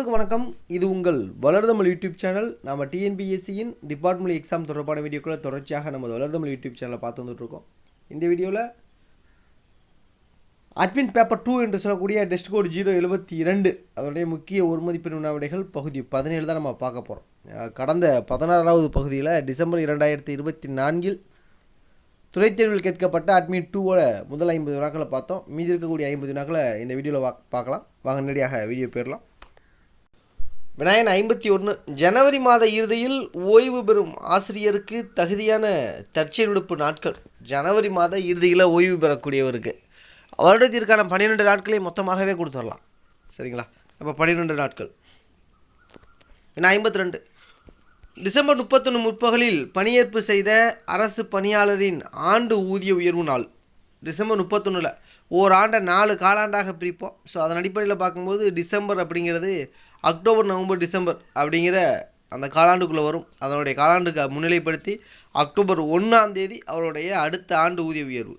எல்லோருக்கும் வணக்கம். இது உங்கள் வளர்தமிழ் யூடியூப் சேனல். நம்ம டிஎன்பிஎஸ்சியின் டிபார்ட்மெண்ட் எக்ஸாம் தொடர்பான வீடியோக்களை தொடர்ச்சியாக நம்ம வளர்தமிழ் யூடியூப் சேனலை பார்த்து வந்துட்டுருக்கோம். இந்த வீடியோவில் அட்மின் பேப்பர் 2 என்று சொல்லக்கூடிய டெஸ்ட் கோட் 072 அதனுடைய முக்கிய ஒரு மதிப்பெண் வினாவிடைகள் பகுதி 17 தான் நம்ம பார்க்க போகிறோம். கடந்த 16வது பகுதியில் டிசம்பர் 2024 துறைத் தேர்வில் கேட்கப்பட்ட அட்மிட் 2ஓட முதல் 50 வினாக்களை பார்த்தோம். மீதி இருக்கக்கூடிய 50 வினாக்களை இந்த வீடியோவில் பார்க்கலாம். வாங்க நேரடியாக வீடியோ போயிடலாம். வினாயன் 51. ஜனவரி மாத இறுதியில் ஓய்வு பெறும் ஆசிரியருக்கு தகுதியான தற்செயல் விடுப்பு நாட்கள். ஜனவரி மாத இறுதியில் ஓய்வு பெறக்கூடியவருக்கு வருடத்திற்கான 12 நாட்களை மொத்தமாகவே கொடுத்துடலாம். சரிங்களா? அப்போ 12 நாட்கள். வினா 52. டிசம்பர் 31 முற்பகலில் பணியேற்பு செய்த அரசு பணியாளரின் ஆண்டு ஊதிய உயர்வு நாள். டிசம்பர் 31 ஓராண்டை 4 காலாண்டாக பிரிப்போம். ஸோ அதன் அடிப்படையில் பார்க்கும்போது டிசம்பர் அப்படிங்கிறது அக்டோபர், நவம்பர், டிசம்பர் அப்படிங்கிற அந்த காலாண்டுக்குள்ளே வரும். அதனுடைய காலாண்டுக்கு முன்னிலைப்படுத்தி அக்டோபர் 1ஆம் தேதி அவருடைய அடுத்த ஆண்டு ஊதிய உயர்வு.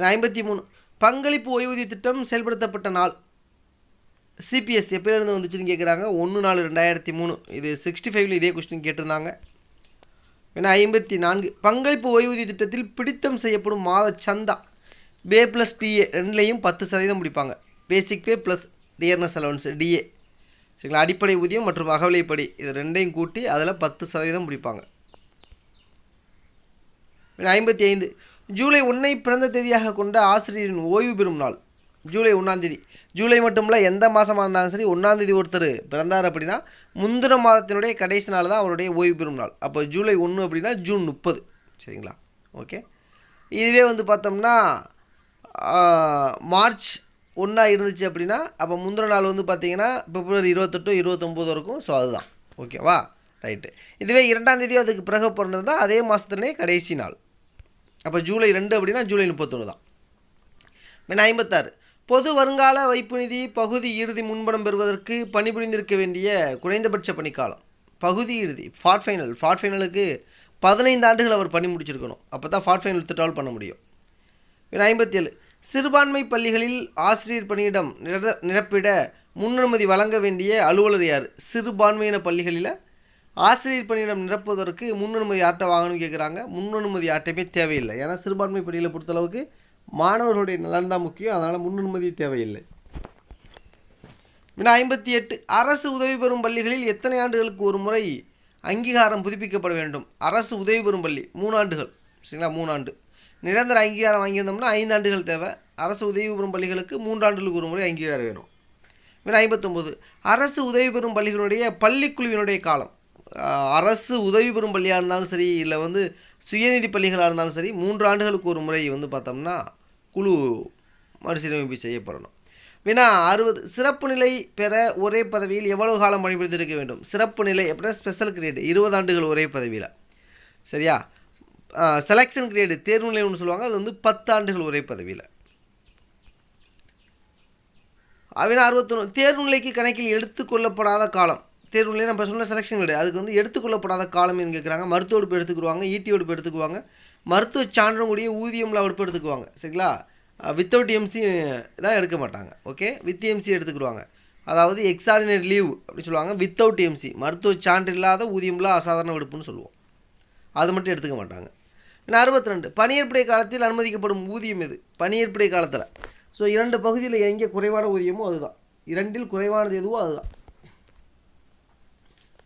53. பங்களிப்பு ஓய்வூதிய திட்டம் செயல்படுத்தப்பட்ட நாள். சிபிஎஸ் எப்போலேருந்து வந்துச்சுன்னு கேட்குறாங்க. 1/4/2003. இது 65 இதே கொஸ்டின் கேட்டிருந்தாங்க. 54. பங்களிப்பு ஓய்வூதிய திட்டத்தில் பிடித்தம் செய்யப்படும் மாத சந்தா பே ப்ளஸ் டிஏ ரெண்டுலேயும் 10% முடிப்பாங்க. Basic pay plus dearness allowance DA. சரிங்களா? அடிப்படை ஊதியம் மற்றும் அகவிலைப்படி இது ரெண்டையும் கூட்டி அதில் 10% முடிப்பாங்க. 55. ஜூலை 1 பிறந்த தேதியாக கொண்ட ஆசிரியரின் ஓய்வு பெறும் நாள். ஜூலை 1ஆம் தேதி. ஜூலை மட்டுமில்ல, எந்த மாதமாக இருந்தாலும் சரி 1ஆம் தேதி ஒருத்தர் பிறந்தார் அப்படின்னா முந்தின மாதத்தினுடைய கடைசி நாள் தான் அவருடைய ஓய்வு பெறும் நாள். அப்போ ஜூலை 1 அப்படின்னா ஜூன் 30. சரிங்களா? ஓகே. இதுவே பார்த்தோம்னா மார்ச் 1 இருந்துச்சு அப்படின்னா அப்போ முந்தின நாள் பார்த்திங்கன்னா பிப்ரவரி 28, 29 இருக்கும். ஸோ அதுதான். ஓகேவா? ரைட்டு. இதுவே 2ஆம் தேதி அதுக்கு பிறகு பிறந்திருந்தால் அதே மாதத்துலேயே கடைசி நாள். அப்போ ஜூலை 2 அப்படின்னா ஜூலை 31 தான். 56. பொது வருங்கால வைப்பு நிதி பகுதி இறுதி முன்பணம் பெறுவதற்கு பணிபுரிந்திருக்க வேண்டிய குறைந்தபட்ச பணிக்காலம். பகுதி இறுதி ஃபார்ட் ஃபைனலுக்கு 15 ஆண்டுகள் அவர் பணி முடிச்சிருக்கணும். அப்போ தான் ஃபார்ட் ஃபைனல் திட்டால் பண்ண முடியும். 57. சிறுபான்மை பள்ளிகளில் ஆசிரியர் பணியிடம் நிரப்பிட முன்னனுமதி வழங்க வேண்டிய அலுவலர் யார்? சிறுபான்மையின பள்ளிகளில் ஆசிரியர் பணியிடம் நிரப்புவதற்கு முன்னனுமதி யார்கிட்ட வாங்கணும்னு கேட்குறாங்க. முன்னனுமதி யார்ட்டையுமே தேவையில்லை. ஏன்னா சிறுபான்மை பள்ளியில் பொறுத்தளவுக்கு மாணவர்களுடைய நலன் தான் முக்கியம். அதனால் முன்னுரிமை தேவையில்லை. 58. அரசு உதவி பெறும் பள்ளிகளில் எத்தனை ஆண்டுகளுக்கு ஒரு முறை அங்கீகாரம் புதுப்பிக்கப்பட வேண்டும்? அரசு உதவி பெறும் பள்ளி 3 ஆண்டுகள். சரிங்களா? 3 ஆண்டு. நிரந்தர அங்கீகாரம் வாங்கியிருந்தோம்னா 5 ஆண்டுகள் தேவை. அரசு உதவி பெறும் பள்ளிகளுக்கு 3 ஆண்டுகளுக்கு ஒரு முறை அங்கீகாரம் வேணும். 59. அரசு உதவி பெறும் பள்ளிகளுடைய பள்ளிக்குழுவினுடைய காலம். அரசு உதவி பெறும் பள்ளியாக இருந்தாலும் சரி, இல்லை சுயநிதி பள்ளிகளாக இருந்தாலும் சரி 3 ஆண்டுகளுக்கு ஒரு முறை பார்த்தோம்னா குழு மறுசீரமைப்பு செய்யப்படணும். 60. சிறப்பு நிலை பெற ஒரே பதவியில் எவ்வளவு காலம் பணிபுரிந்திருக்க வேண்டும்? சிறப்பு நிலை அப்படின்னா ஸ்பெஷல் கிரேடு 20 ஆண்டுகள் ஒரே பதவியில். சரியா? செலெக்ஷன் கிரேடு தேர்வு நிலை ஒன்று சொல்லுவாங்க, அது 10 ஆண்டுகள் ஒரே பதவியில். 61. தேர்வு நிலைக்கு கணக்கில் எடுத்துக்கொள்ளப்படாத காலம். தேர்வு நிலை நம்ம சொன்ன செலெக்ஷன் கிரேடு அதுக்கு எடுத்துக்கொள்ளப்படாத காலம் என்று கேட்குறாங்க. மருத்துவ உடுப்பு எடுத்துக்குவாங்க, ஈட்டி உடுப்பு எடுத்துக்குவாங்க, மருத்துவ சான்றும் கூடிய ஊதியம்லாம் உடுப்பு எடுத்துக்குவாங்க. சரிங்களா? வித்தவுட் எம்சி தான் எடுக்க மாட்டாங்க. ஓகே. வித் எம்சி எடுத்துக்கிடுவாங்க. அதாவது எக்ஸார்டினரி லீவ் அப்படின்னு சொல்லுவாங்க. வித்தவுட் எம்சி மருத்துவ சான்று இல்லாத ஊதியம்லாம் அசாதாரண விடுப்புன்னு சொல்லுவோம். அது மட்டும் எடுத்துக்க மாட்டாங்க. 62. பணியேற்படை காலத்தில் அனுமதிக்கப்படும் ஊதியம் எது? பணியேற்படை காலத்தில். ஸோ 2 பகுதியில் எங்கே குறைவான ஊதியமோ அதுதான். 2இல் குறைவானது எதுவோ அதுதான்.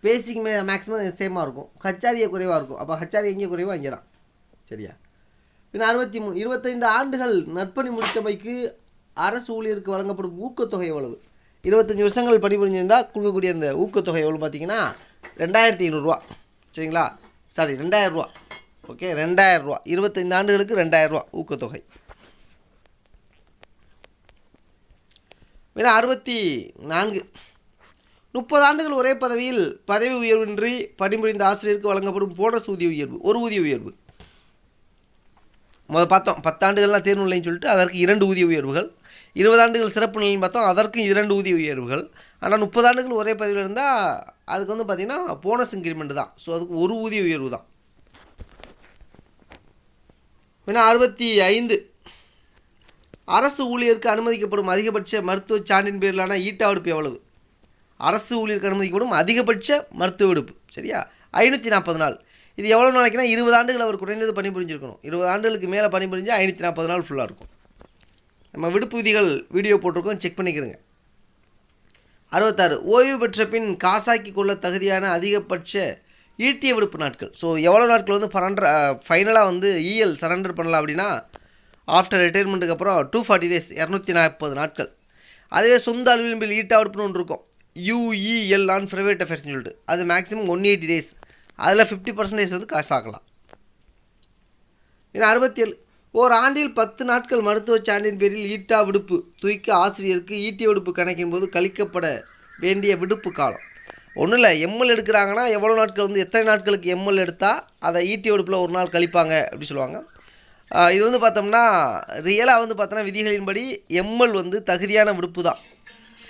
பேசிக் மேக்ஸிமம் சேமாக இருக்கும். ஹச்ஆர்ஏ குறைவாக இருக்கும். அப்போ ஹச்ஆர்ஏ எங்கே குறைவோ அங்கே தான். சரியா? 63. 25 ஆண்டுகள் நற்பணி முடித்தமைக்கு அரசு ஊழியருக்கு வழங்கப்படும் ஊக்கத்தொகை எவ்வளவு? 25 வருஷங்கள் பணிபுரிஞ்சிருந்தால் கொடுக்கக்கூடிய அந்த ஊக்கத்தொகை எவ்வளோ பார்த்தீங்கன்னா 2500 ரூபா. சரிங்களா? சாரி 2000 ரூபா. ஓகே, 2000 ரூபா. 25 ஆண்டுகளுக்கு 2000 ரூபா ஊக்கத்தொகை. 64. 30 ஆண்டுகள் ஒரே பதவியில் பதவி உயர்வின்றி பணிபுரிந்த ஆசிரியருக்கு வழங்கப்படும் போனஸ் ஊதிய உயர்வு. ஒரு ஊதிய உயர்வு. பார்த்தோம் 10 ஆண்டுகள்லாம் தேர்வு நிலைன்னு சொல்லிட்டு அதற்கு 2 ஊதிய உயர்வுகள். 20 ஆண்டுகள் சிறப்பு நிலைன்னு பார்த்தோம், அதற்கும் 2 ஊதிய உயர்வுகள். ஆனால் 30 ஆண்டுகள் ஒரே பதவியில் இருந்தால் அதுக்கு பார்த்திங்கன்னா போனஸ் இன்க்ரிமெண்ட் தான். ஸோ அதுக்கு ஒரு ஊதிய உயர்வு தான். 65. அரசு ஊழியருக்கு அனுமதிக்கப்படும் அதிகபட்ச மருத்துவ சான்றின் பேரிலான ஈட்டா விடுப்பு எவ்வளவு? அரசு ஊழியருக்கு அனுமதிக்கப்படும் அதிகபட்ச மருத்துவ விடுப்பு சரியா 540 நாள். இது எவ்வளோ நாளைக்குன்னா 20 ஆண்டுகள் அவர் குறைந்தது பணிபுரிஞ்சிருக்கணும். 20 ஆண்டுகளுக்கு மேலே பணிபுரிஞ்சு 540 நாள் ஃபுல்லாக இருக்கும். நம்ம விடுப்பு விதிகள் வீடியோ போட்டிருக்கோம், செக் பண்ணிக்கிறோங்க. 66 ஓய்வு பெற்ற பின் காசாக்கி கொள்ள தகுதியான அதிகபட்ச ஈட்டிய விடுப்பு நாட்கள். ஸோ எவ்வளோ நாட்கள் வந்து ஃபைனலாக வந்து இஎல் சரண்டர் பண்ணலாம் அப்படின்னா ஆஃப்டர் ரிட்டைர்மெண்ட்டுக்கு அப்புறம் 240 டேஸ் 240 நாட்கள். அதே சொந்த அலுவலகம் ஈட்டா விடுப்புன்னு ஒன்று இருக்கும், யூஇஎல் ஆன் ப்ரைவேட் அஃபேர்ஸ்னு சொல்லிட்டு, அது மேக்ஸிமம் 180 டேஸ். அதில் 50% வந்து காசாக்கலாம். ஏன்னா 67 ஓர் ஆண்டில் 10 நாட்கள் மருத்துவ சான்றின் பேரில் ஈட்டா விடுப்பு தூய்க்க ஆசிரியருக்கு ஈட்டிய விடுப்பு கணக்கின் போது கழிக்கப்பட வேண்டிய விடுப்பு காலம். ஒன்றும் இல்லை, எம்எல் எடுக்கிறாங்கன்னா எவ்வளோ நாட்கள் வந்து எத்தனை நாட்களுக்கு எம்எல் எடுத்தால் அதை ஈட்டிய விடுப்பில் ஒரு நாள் கழிப்பாங்க அப்படி சொல்லுவாங்க. இது வந்து பார்த்தோம்னா ரியலாக வந்து பார்த்தோன்னா விதிகளின்படி எம்எல் வந்து தகுதியான விடுப்பு தான்.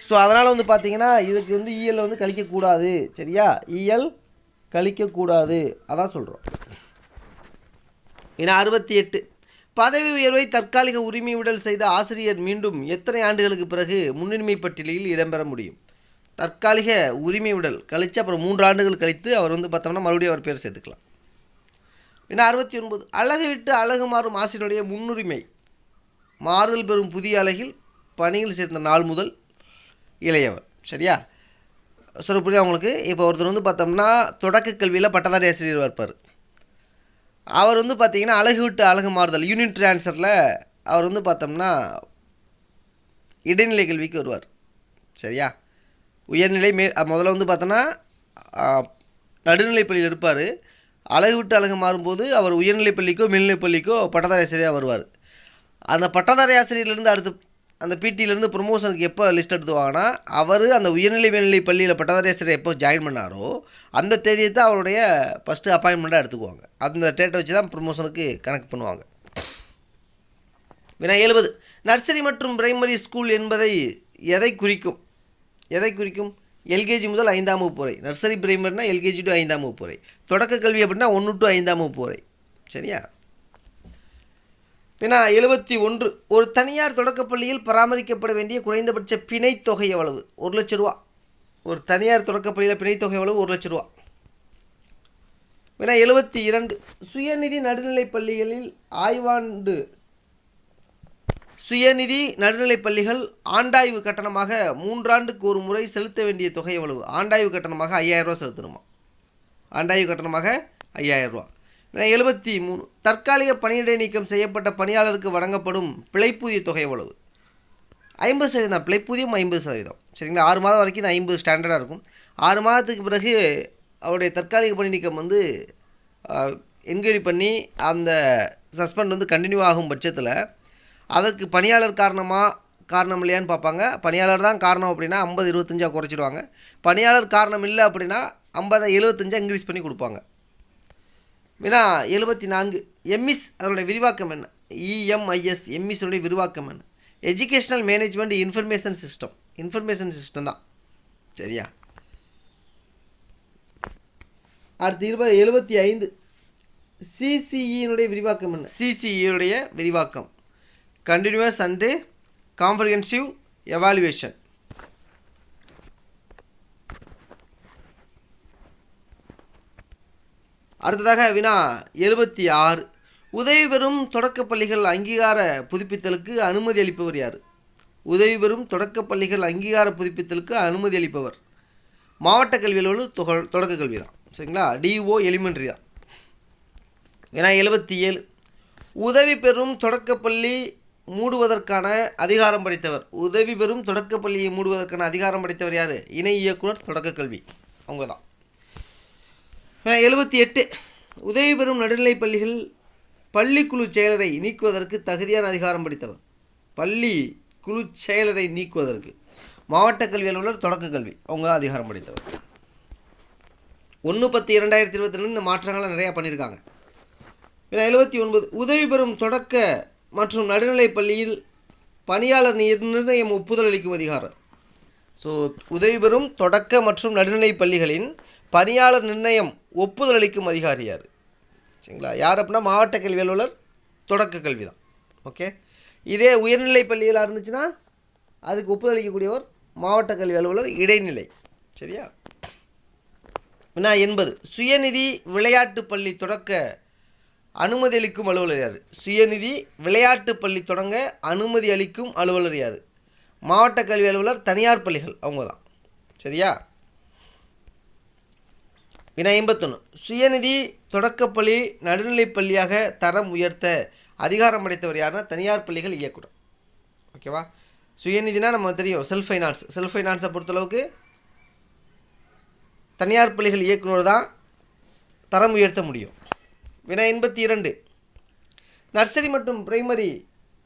ஸோ அதனால் வந்து பார்த்திங்கன்னா இதுக்கு வந்து இஎல் வந்து கழிக்கக்கூடாது சரியா, இஎல் கழிக்கக்கூடாது அதான் சொல்கிறோம். ஏன்னா 68 பதவி உயர்வை தற்காலிக உரிமை விடல் செய்த ஆசிரியர் மீண்டும் எத்தனை ஆண்டுகளுக்கு பிறகு முன்னுரிமை பட்டியலில் இடம்பெற முடியும்? தற்காலிக உரிமை விடல் கழித்து அப்புறம் 3 ஆண்டுகள் கழித்து அவர் வந்து பார்த்தோம்னா மறுபடியும் அவர் பேர் சேர்த்துக்கலாம். ஏன்னா 69 அழகு விட்டு அழகு மாறும் ஆசிரியருடைய முன்னுரிமை மாறுதல் பெறும் புதிய அழகில் பணியில் சேர்ந்த நாள் முதல் இளையவர் சரியா. சொல்ல புரியுது அவங்களுக்கு. இப்போ ஒருத்தர் வந்து பார்த்தோம்னா தொடக்க கல்வியில் பட்டதாரி ஆசிரியர் இருப்பார். அவர் வந்து பார்த்திங்கன்னா அழகு விட்டு அழகு மாறுதல் யூனிட் ட்ரான்ஸ்ஃபரில் அவர் வந்து பார்த்தோம்னா இடைநிலை கல்விக்கு வருவார் சரியா. உயர்நிலை முதல்ல வந்து பார்த்தோன்னா நடுநிலை பள்ளியில் இருப்பார். அழகு விட்டு அழகு மாறும்போது அவர் உயர்நிலை பள்ளிக்கோ மேல்நிலை பள்ளிக்கோ பட்டதாரி ஆசிரியராக வருவார். அந்த பட்டதாரி ஆசிரியர்லேருந்து அடுத்து அந்த பிடியிலேருந்து ப்ரொமோஷனுக்கு எப்போ லிஸ்ட் எடுத்துவாங்கன்னா அவர் அந்த உயர்நிலை மேல்நிலை பள்ளியில் பட்டதாரி ஆசிரியர் எப்போ ஜாயின் பண்ணாரோ அந்த தேதியை தான் அவருடைய ஃபஸ்ட்டு அப்பாயின்மெண்ட்டாக எடுத்துக்குவாங்க. அந்த டேட்டை வச்சு தான் ப்ரொமோஷனுக்கு கணக்கு பண்ணுவாங்க. வினா 70 நர்சரி மற்றும் பிரைமரி ஸ்கூல் என்பதை எதை குறிக்கும்? எல்கேஜி முதல் 5ஆம் வகுப்பு வரை. நர்சரி பிரைமரினா எல்கேஜி டு 5ஆம் வகுப்பு வரை. தொடக்க கல்வி அப்படின்னா 1 டு 5ஆம் வகுப்பு வரை சரியா. வினா 71 ஒரு தனியார் தொடக்கப்பள்ளியில் பராமரிக்கப்பட வேண்டிய குறைந்தபட்ச பிணைத் தொகை எவ்வளவு? 1 லட்சம் ரூபா. ஒரு தனியார் தொடக்கப்பள்ளியில் பிணைத் தொகை எவ்வளவு? 1 லட்சம் ரூபா. வினா 72 சுயநிதி நடுநிலைப் பள்ளிகளில் சுயநிதி நடுநிலைப் பள்ளிகள் ஆண்டாய்வு கட்டணமாக 3 ஆண்டுக்கு ஒரு முறை செலுத்த வேண்டிய தொகை எவ்வளவு? ஆண்டாய்வு கட்டணமாக 5000 ரூபா செலுத்தணுமா? ஆண்டாய்வு கட்டணமாக 5000 ரூபா. 73 தற்காலிக பணியிடை நீக்கம் செய்யப்பட்ட பணியாளருக்கு வழங்கப்படும் பிழைப்பூதிய தொகை எவ்வளவு? 50% தான். பிழைப்பூதியம் 50% சரிங்களா. 6 மாதம் வரைக்கும் இது 50 ஸ்டாண்டர்டாக இருக்கும். 6 மாதத்துக்கு பிறகு அவருடைய தற்காலிக பணி நீக்கம் வந்து என்கொயரி பண்ணி அந்த சஸ்பெண்ட் வந்து கண்டினியூ ஆகும் பட்சத்தில் அதற்கு பணியாளர் காரணம் இல்லையான்னு பார்ப்பாங்க. பணியாளர் தான் காரணம் அப்படின்னா 50-25 குறைச்சிடுவாங்க. பணியாளர் காரணம் இல்லை அப்படின்னா 50-75 இன்க்ரீஸ் பண்ணி கொடுப்பாங்க. வினா 74 எம்இஸ் அதனுடைய விரிவாக்கம் என்ன? இஎம்ஐஎஸ் எம்இஸுடைய விரிவாக்கம் என்ன? எஜுகேஷ்னல் மேனேஜ்மெண்ட் இன்ஃபர்மேஷன் சிஸ்டம் தான் சரியா. அடுத்து 75 சிசிஇனுடைய விரிவாக்கம் என்ன? சிசிஇனுடைய விரிவாக்கம் கண்டினியூஸ் அண்டு காம்ப்ரிஹென்சிவ் எவாலுவேஷன். அடுத்ததாக வினா 76 உதவி பெறும் தொடக்கப்பள்ளிகள் அங்கீகார புதுப்பித்தலுக்கு அனுமதி அளிப்பவர் யார்? உதவி பெறும் தொடக்கப்பள்ளிகள் அங்கீகார புதுப்பித்தலுக்கு அனுமதி அளிப்பவர் மாவட்ட கல்வி அலுவலர் தொடக்க கல்வி தான் சரிங்களா. டிஓ எலிமெண்ட்ரி தான். வினா 77 உதவி பெறும் தொடக்கப்பள்ளி மூடுவதற்கான அதிகாரம் படைத்தவர். உதவி பெறும் தொடக்கப்பள்ளியை மூடுவதற்கான அதிகாரம் படைத்தவர் யார்? இணை இயக்குனர் தொடக்க கல்வி அவங்க தான். 78 உதவி பெறும் நடுநிலைப் பள்ளிகள் பள்ளிக்குழு செயலரை நீக்குவதற்கு தகுதியான அதிகாரம் படைத்தவர். பள்ளி குழு செயலரை நீக்குவதற்கு மாவட்ட கல்வி அலுவலர் தொடக்க கல்வி அவங்க தான் அதிகாரம் படைத்தவர். 1/10/2022 இந்த மாற்றங்களை நிறையா பண்ணியிருக்காங்க. 79 உதவி பெறும் தொடக்க மற்றும் நடுநிலைப் பள்ளியில் பணியாளர் நிர்ணயம் ஒப்புதல் அளிக்கும் அதிகாரம். ஸோ உதவி பெறும் தொடக்க மற்றும் நடுநிலைப் பள்ளிகளின் பணியாளர் நிர்ணயம் ஒப்புதல் அளிக்கும் அதிகாரி யார் சரிங்களா. யார் அப்படின்னா மாவட்ட கல்வி அலுவலர் தொடக்க கல்வி தான். ஓகே. இதே உயர்நிலை பள்ளிகளாக இருந்துச்சுன்னா அதுக்கு ஒப்புதல் அளிக்கக்கூடியவர் மாவட்ட கல்வி அலுவலர் இடைநிலை. சரியா? வினா 80. சுயநிதி விளையாட்டு பள்ளி தொடக்க அனுமதி அளிக்கும் அலுவலர் யார்? சுயநிதி விளையாட்டு பள்ளி தொடங்க அனுமதி அளிக்கும் அலுவலர் யார்? மாவட்ட கல்வி அலுவலர், தனியார் பள்ளிகள் அவங்க தான். சரியா? வினா 51. சுயநிதி தொடக்கப்பள்ளி நடுநிலைப் பள்ளியாக தரம் உயர்த்த அதிகாரம் அளித்தவர் யாருன்னா தனியார் பள்ளிகள் இயக்குனர். ஓகேவா? சுயநிதினா நம்ம தெரியும் செல்ஃப் ஃபைனான்ஸ். செல்ஃப் ஃபைனான்ஸை பொறுத்தளவுக்கு தனியார் பள்ளிகள் இயக்குனர் தான் தரம் உயர்த்த முடியும். வினா 82. நர்சரி மற்றும் பிரைமரி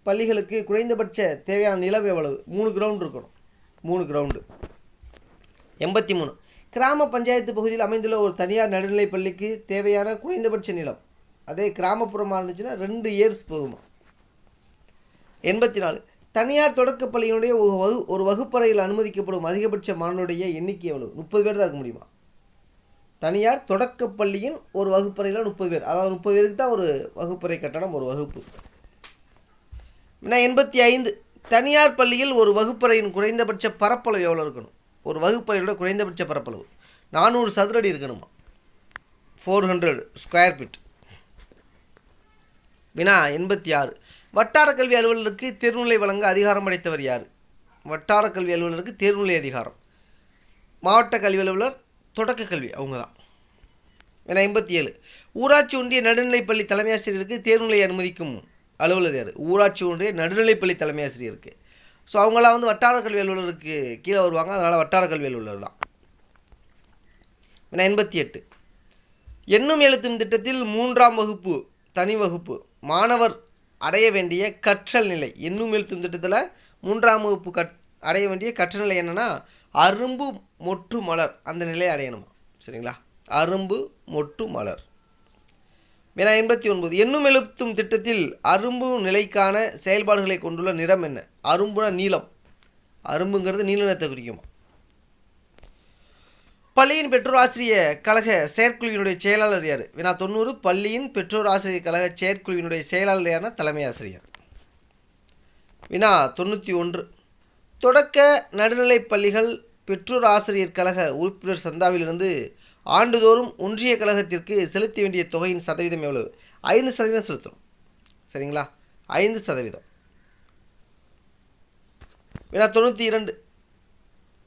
பள்ளிகளுக்கு குறைந்தபட்ச தேவையான நிலம் எவ்வளவு? 3 கிரவுண்ட் இருக்கணும். 3 கிரவுண்டு. 83. கிராம பஞ்சாயத்து பகுதியில் அமைந்துள்ள ஒரு தனியார் நடுநிலைப் பள்ளிக்கு தேவையான குறைந்தபட்ச நிலம், அதே கிராமப்புறமாக இருந்துச்சுன்னா 2 ஏர்ஸ் போதுமா? 84. தனியார் தொடக்கப் பள்ளியினுடைய ஒரு வகுப்பறையில் அனுமதிக்கப்படும் அதிகபட்ச மாணவருடைய எண்ணிக்கை எவ்வளவு? 30 பேர் தான் இருக்க முடியுமா? தனியார் தொடக்கப் பள்ளியின் ஒரு வகுப்பறையில் 30 பேர், அதாவது 30 பேருக்கு தான் ஒரு வகுப்பறை கட்டணம், ஒரு வகுப்பு. 85. தனியார் பள்ளியில் ஒரு வகுப்பறையின் குறைந்தபட்ச பரப்பளவு எவ்வளோ இருக்கணும்? ஒரு வகுப்பறையோட குறைந்தபட்ச பரப்பளவு 400 சதுரடி இருக்கணுமா? 400 ஸ்கொயர் ஃபீட். வினா 86. வட்டார கல்வி அலுவலருக்கு தேர்வுநிலை வழங்க அதிகாரம் அளித்தவர் யார்? வட்டார கல்வி அலுவலருக்கு தேர்வுநிலை அதிகாரம் மாவட்ட கல்வி அலுவலர், தொடக்க கல்வி அவங்க தான். வினா 87. ஊராட்சி ஒன்றிய நடுநிலைப்பள்ளி தலைமை ஆசிரியருக்கு தேர்வுநிலை அனுமதிக்கும் அலுவலர் யார்? ஊராட்சி ஒன்றிய நடுநிலைப்பள்ளி தலைமை ஆசிரியருக்கு. ஸோ அவங்களாம் வந்து வட்டார கல்வி அலுவலருக்கு கீழே வருவாங்க, அதனால் வட்டார கல்வி அலுவலர் தான். வினா 88. எண்ணும் எழுத்தும் திட்டத்தில் 3ஆம் வகுப்பு தனி வகுப்பு மாணவர் அடைய வேண்டிய கற்றல் நிலை. எண்ணும் எழுத்தும் திட்டத்தில் 3ஆம் வகுப்பு அடைய வேண்டிய கற்றல் நிலை என்னென்னா அரும்பு மொட்டு மலர், அந்த நிலையை அடையணுமா? சரிங்களா? அரும்பு மொட்டு மலர். வினா 89. எண்ணும் எழுத்தும் திட்டத்தில் அரும்பு நிலைக்கான செயல்பாடுகளை கொண்டுள்ள நிறம் என்ன? அரும்புனா நீளம், அரும்புங்கிறது நீல நிறத்தை குறிக்குமா? பள்ளியின் பெற்றோர் ஆசிரிய கழக செயற்குழுவினுடைய செயலாளர் யார்? வினா 90. பள்ளியின் பெற்றோர் ஆசிரியர் கழக செயற்குழுவினுடைய செயலாளர் யாருன்னா தலைமை ஆசிரியர். வினா 91. தொடக்க நடுநிலைப் பள்ளிகள் பெற்றோர் ஆசிரியர் கழக உறுப்பினர் சந்தாவிலிருந்து ஆண்டுதோறும் ஒன்றிய கழகத்திற்கு செலுத்த வேண்டிய தொகையின் சதவீதம் எவ்வளவு? 5% செலுத்தணும். சரிங்களா? 5%. வினா 92.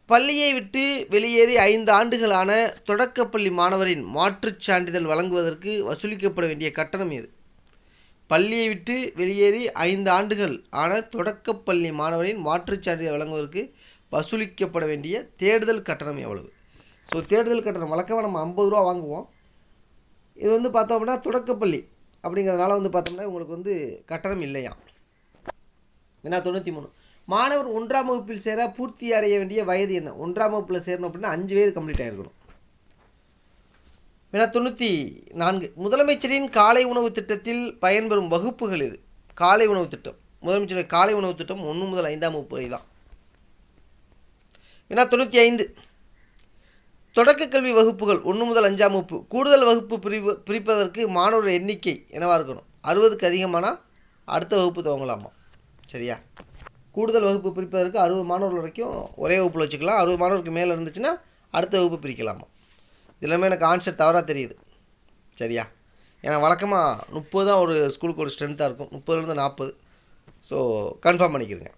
பள்ளியை விட்டு வெளியேறி 5 ஆண்டுகளான தொடக்கப்பள்ளி மாணவரின் மாற்றுச் சான்றிதழ் வழங்குவதற்கு வசூலிக்கப்பட வேண்டிய கட்டணம் எது? பள்ளியை விட்டு வெளியேறி 5 ஆண்டுகள் ஆன தொடக்கப்பள்ளி மாணவரின் மாற்றுச் சான்றிதழ் வழங்குவதற்கு வசூலிக்கப்பட வேண்டிய தேடுதல் கட்டணம் எவ்வளவு? ஸோ தேடுதல் கட்டணம் வழக்கமாக நம்ம 50 ரூபா வாங்குவோம். இது வந்து பார்த்தோம் அப்படின்னா தொடக்கப்பள்ளி அப்படிங்கிறதுனால வந்து பார்த்தோம்னா உங்களுக்கு வந்து கட்டணம் இல்லையா. வினா 93. மாணவர் 1ஆம் வகுப்பில் சேர பூர்த்தி அடைய வேண்டிய வயது என்ன? 1ஆம் வகுப்பில் சேரணும் அப்படின்னா 5 வயது கம்ப்ளீட் ஆகிருக்கணும். வினா 94. முதலமைச்சரின் காலை உணவு திட்டத்தில் பயன்பெறும் வகுப்புகள் எது? காலை உணவு திட்டம், முதலமைச்சரின் காலை உணவு திட்டம் 1 முதல் 5ஆம் வகுப்பு வரை தான். வினா 95. தொடக்க கல்வி வகுப்புகள் 1 முதல் 5ஆம் வகுப்பு கூடுதல் வகுப்பு பிரிப்பதற்கு மாணவர் எண்ணிக்கை என்னவாக இருக்கணும்? 60க்கு அதிகமானால் அடுத்த வகுப்பு துவங்கலாமா? சரியா? கூடுதல் வகுப்பு பிரிப்பதற்கு 60 மாணவர்கள் வரைக்கும் ஒரே வகுப்பில் வச்சுக்கலாம். 60 மாணவருக்கு மேலே இருந்துச்சுன்னா அடுத்த வகுப்பு பிரிக்கலாமா? இதெல்லாமே எனக்கு ஆன்சர் தவறாக தெரியுது. சரியா? ஏன்னா வழக்கமாக 30 தான் ஒரு ஸ்கூலுக்கு ஒரு ஸ்ட்ரென்த்தாக இருக்கும், 30லேருந்து 40. ஸோ கன்ஃபார்ம் பண்ணிக்கிறேங்க.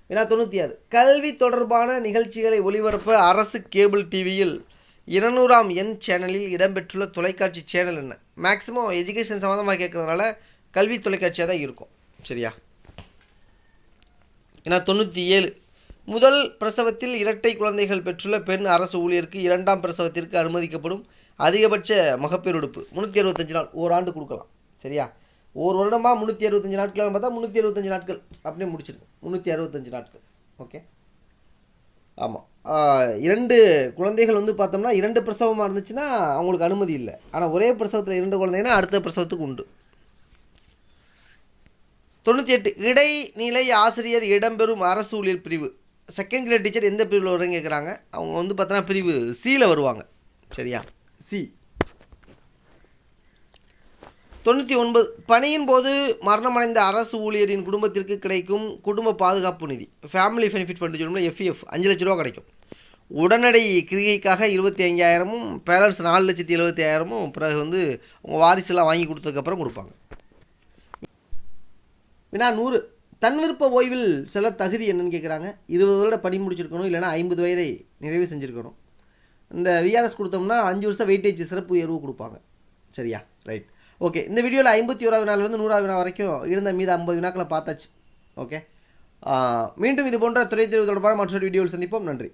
வினா 96. கல்வி தொடர்பான நிகழ்ச்சிகளை ஒளிபரப்ப அரசு கேபிள் டிவியில் 200ஆம் எண் சேனலில் இடம்பெற்றுள்ள தொலைக்காட்சி சேனல் என்ன? மேக்ஸிமம் எஜுகேஷன் சம்மந்தமாக கேட்குறதுனால கல்வி தொலைக்காட்சியாக தான் இருக்கும். சரியா? வினா 97. முதல் பிரசவத்தில் இரட்டை குழந்தைகள் பெற்றுள்ள பெண் அரசு ஊழியருக்கு 2ஆம் பிரசவத்திற்கு அனுமதிக்கப்படும் அதிகபட்ச மகப்பேறு விடுப்பு 365 நாள், ஓராண்டு கொடுக்கலாம். சரியா? ஒரு வருடமாக 365 நாட்கள் பார்த்தா 365 நாட்கள் அப்படியே முடிச்சிருக்கு. 365 நாட்கள். ஓகே. ஆமாம். 2 குழந்தைகள் வந்து பார்த்தோம்னா 2 பிரசவமாக இருந்துச்சுன்னா அவங்களுக்கு அனுமதி இல்லை. ஆனால் ஒரே பிரசவத்தில் 2 குழந்தைங்கன்னா அடுத்த பிரசவத்துக்கு உண்டு. 98. இடைநிலை ஆசிரியர் இடம்பெறும் அரசு ஊழியர் பிரிவு செகண்ட் கிரேட் டீச்சர் எந்த பிரிவில் வருங்க கேட்குறாங்க. அவங்க வந்து பார்த்தோன்னா பிரிவு சியில் வருவாங்க. சரியா? சி. 99 பணியின் போது மரணமடைந்த அரசு ஊழியரின் குடும்பத்திற்கு கிடைக்கும் குடும்ப பாதுகாப்பு நிதி ஃபேமிலி பெனிஃபிட் ஃபண்ட் சொல்லும்போது எஃப்இஎஃப் 5 லட்ச ரூபா கிடைக்கும். உடனடி கிரிகைக்காக 25,000ம் பேலன்ஸ் 4,70,000ம் பிறகு உங்கள் வாரிசெல்லாம் வாங்கி கொடுத்ததுக்கப்புறம் கொடுப்பாங்க. வினா 100 தன் விருப்ப ஓய்வில் செல்ல தகுதி என்னன்னு கேட்குறாங்க. 20 வருட பணி முடிச்சிருக்கணும், இல்லைனா 50 வயதை நிறைவு செஞ்சுருக்கணும். இந்த விஆர்எஸ் கொடுத்தோம்னா 5 வருஷம் வெயிட்டேஜ் சிறப்பு உயர்வு கொடுப்பாங்க. சரியா? ரைட். ஓகே, இந்த வீடியோவில் 51வது நாள்லேருந்து 100வது வினா வரைக்கும் இருந்த மீது 50 வினாக்களை பார்த்தாச்சு. ஓகே, மீண்டும் இது போன்ற துறை தேர்வு தொடர்பான மற்றொரு வீடியோவில் சந்திப்போம். நன்றி.